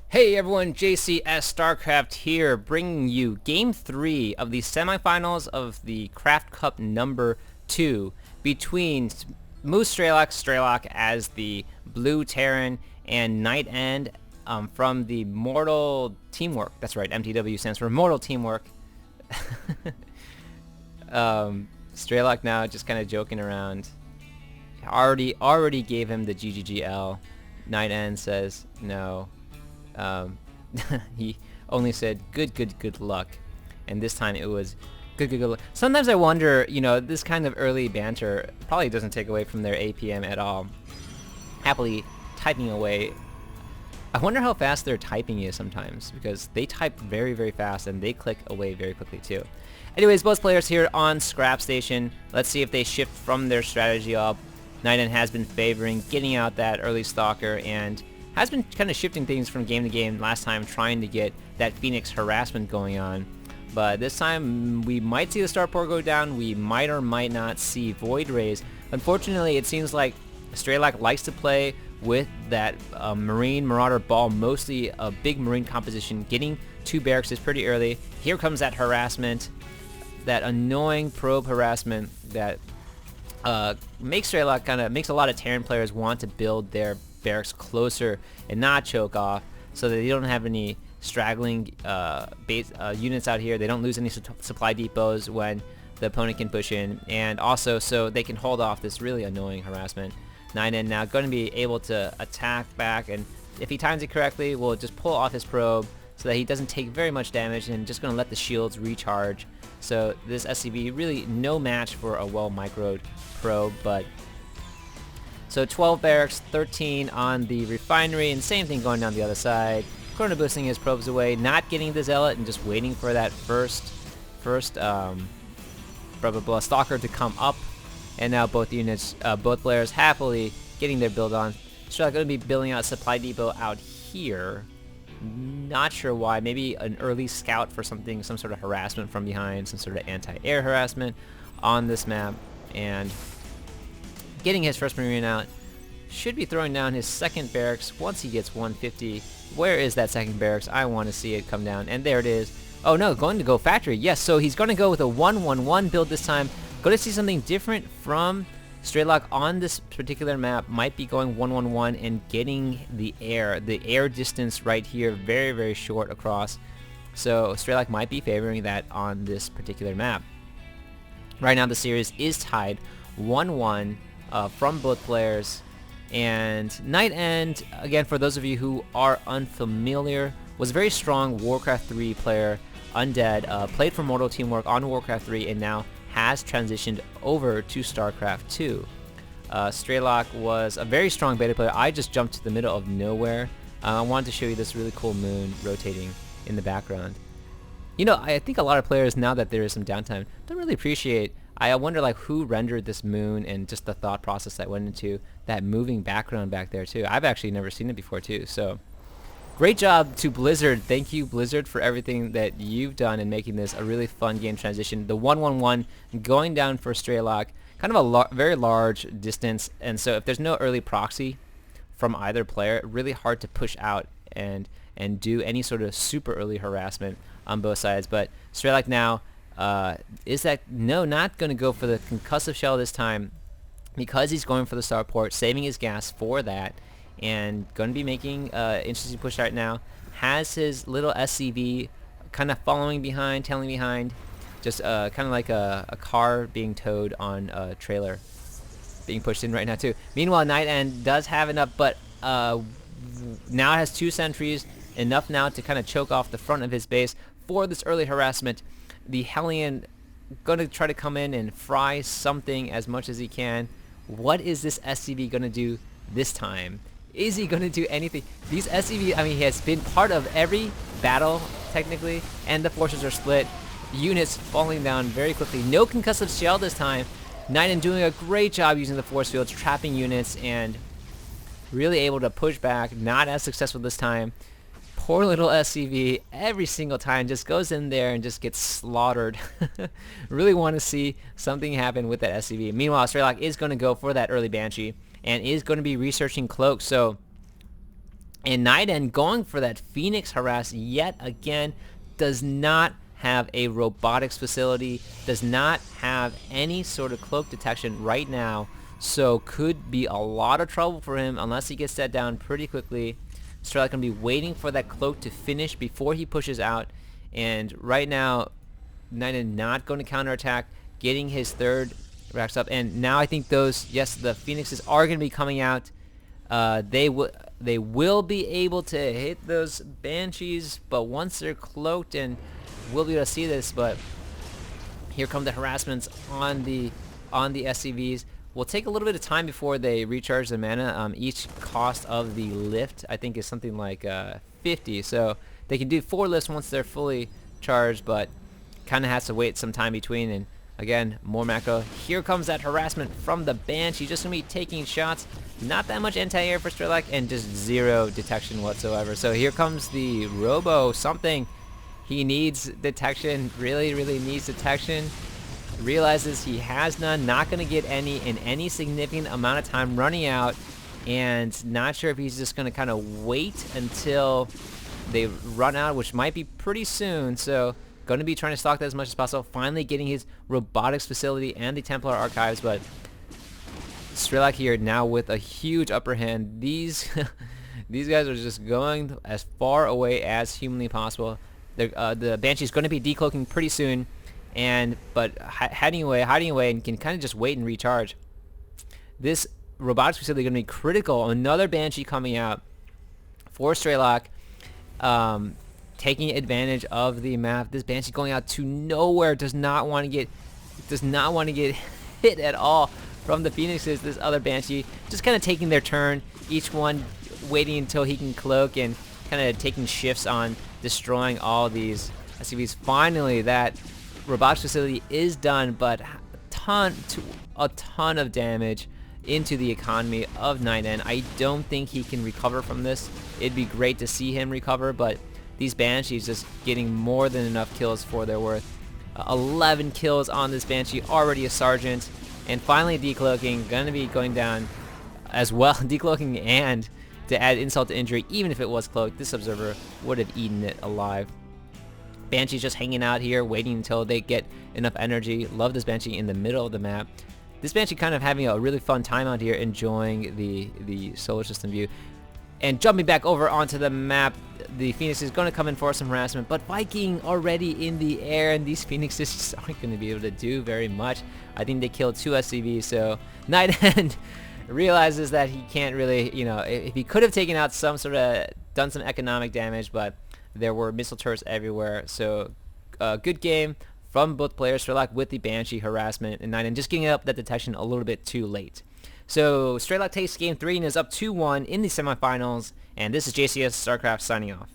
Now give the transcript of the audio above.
Hey everyone, JCS Starcraft here, bringing you Game 3 of the semifinals of the Craft Cup number 2 between mouzStrelok as the Blue Terran and NightEnd from the Mortal Teamwork. That's right, MTW stands for Mortal Teamwork. Strelok now just kind of joking around. Already gave him the GGGL. NightEnd says no. He only said good luck, and this time it was good luck. Sometimes I wonder, this kind of early banter probably doesn't take away from their APM at all. Happily typing away. I wonder how fast their typing is sometimes, because they type very fast and they click away very quickly too. Anyways, both players here on Scrap Station. Let's see if they shift from their strategy up. NightEnd has been favoring getting out that early Stalker and has been kind of shifting things from game to game. Last time trying to get that Phoenix harassment going on. But this time we might see the Starport go down. We might or might not see Void Rays. Unfortunately, it seems like Strelok likes to play with that Marine Marauder ball, mostly a big Marine composition. Getting 2 barracks is pretty early. Here comes that harassment. That annoying probe harassment that makes Strelok makes a lot of Terran players want to build their barracks closer and not choke off, so that they don't have any straggling units out here. They don't lose any supply depots when the opponent can push in, and also so they can hold off this really annoying harassment. NightEnd now going to be able to attack back, and if he times it correctly, will just pull off his probe so that he doesn't take very much damage, and just going to let the shields recharge. So this SCV really no match for a well microed probe, but so 12 barracks, 13 on the refinery, and same thing going down the other side. Chrono boosting his probes away, not getting the zealot, and just waiting for that first stalker to come up. And now both units, both players happily getting their build on. So I'm going to be building out a supply depot out here. Not sure why. Maybe an early scout for something, some sort of harassment from behind, some sort of anti-air harassment on this map. And getting his first Marine out. Should be throwing down his second barracks once he gets 150. Where is that second barracks? I want to see it come down. And there it is. Oh no, going to go factory. Yes, so he's going to go with a 1-1-1 build this time. Going to see something different from Strelok on this particular map. Might be going 1-1-1 and getting the air distance right here very short across. So Strelok might be favoring that on this particular map. Right now the series is tied 1-1 from both players. And NightEnd, again, for those of you who are unfamiliar, was a very strong Warcraft 3 player, undead, played for Mortal Teamwork on Warcraft 3, and now has transitioned over to Starcraft 2. Strelok was a very strong beta player. I just jumped to the middle of nowhere. I wanted to show you this really cool moon rotating in the background. I think a lot of players, now that there is some downtime, don't really appreciate. I wonder who rendered this moon and just the thought process that went into that moving background back there too. I've actually never seen it before too. So great job to Blizzard. Thank you, Blizzard, for everything that you've done in making this a really fun game transition. The 1-1-1 going down for Strelok, kind of a very large distance, and so if there's no early proxy from either player, really hard to push out and do any sort of super early harassment on both sides. But Strelok now not going to go for the concussive shell this time, because he's going for the starport, saving his gas for that, and going to be making interesting push right now. Has his little SCV kind of following behind, tailing behind, just kind of like a car being towed on a trailer, being pushed in right now too. Meanwhile, NightEnd does have enough, but now has 2 sentries, enough now to kind of choke off the front of his base for this early harassment. The Hellion going to try to come in and fry something as much as he can. What is this SCV going to do this time? Is he going to do anything? These SCV, I mean, he has been part of every battle, technically, and the forces are split. Units falling down very quickly. No concussive shell this time. NightEnd doing a great job using the force fields, trapping units, and really able to push back. Not as successful this time. Poor little SCV, every single time just goes in there and just gets slaughtered. Really want to see something happen with that SCV. Meanwhile, Strelok is going to go for that early Banshee and is going to be researching cloaks. So And NightEnd going for that Phoenix harass yet again, does not have a robotics facility, does not have any sort of cloak detection right now, so could be a lot of trouble for him unless he gets that down pretty quickly. Strelok gonna be waiting for that cloak to finish before he pushes out, and right now NightEnd not going to counterattack, getting his third racks up, and now I think those, yes, the Phoenixes are going to be coming out. They will be able to hit those Banshees, but once they're cloaked, and we'll be able to see this, but here come the harassments on the SCVs. Will take a little bit of time before they recharge the mana. Each cost of the lift, I think, is something like 50, so they can do 4 lifts once they're fully charged, but kind of has to wait some time between. And again, more macro. Here comes that harassment from the Banshee, just gonna be taking shots. Not that much anti-air for Strelok, and just 0 detection whatsoever. So here comes the Robo something. He needs detection, really needs detection. Realizes he has none, not going to get any in any significant amount of time, running out, and not sure if he's just going to kind of wait until they run out, which might be pretty soon. So going to be trying to stock that as much as possible, finally getting his robotics facility and the Templar archives, but Strelok here now with a huge upper hand. These these guys are just going as far away as humanly possible. The Banshee's going to be decloaking pretty soon, but hiding away, and can kind of just wait and recharge. This robotics facility is going to be critical. Another Banshee coming out for Strelok, taking advantage of the map. This Banshee going out to nowhere, does not want to get hit at all from the Phoenixes. This other Banshee just kind of taking their turn, each one waiting until he can cloak and kind of taking shifts on destroying all these SCVs. Finally, that robotics facility is done, but a ton of damage into the economy of NightEnd. I don't think he can recover from this. It'd be great to see him recover, but these Banshees just getting more than enough kills for their worth. 11 kills on this Banshee, already a sergeant, and finally decloaking, gonna be going down as well. Decloaking, and to add insult to injury, even if it was cloaked, this observer would have eaten it alive. Banshee's just hanging out here, waiting until they get enough energy. Love this Banshee in the middle of the map. This Banshee kind of having a really fun time out here, enjoying the solar system view. And jumping back over onto the map, the Phoenix is going to come in for some harassment, but Viking already in the air, and these Phoenixes just aren't going to be able to do very much. I think they killed 2 SCVs, so NightEnd realizes that he can't really, if he could have taken out some sort of, done some economic damage, but there were missile turrets everywhere. So good game from both players. Strelok with the Banshee harassment, and NightEnd just getting up that detection a little bit too late. So Strelok takes game 3 and is up 2-1 in the semifinals, and this is JCS Starcraft signing off.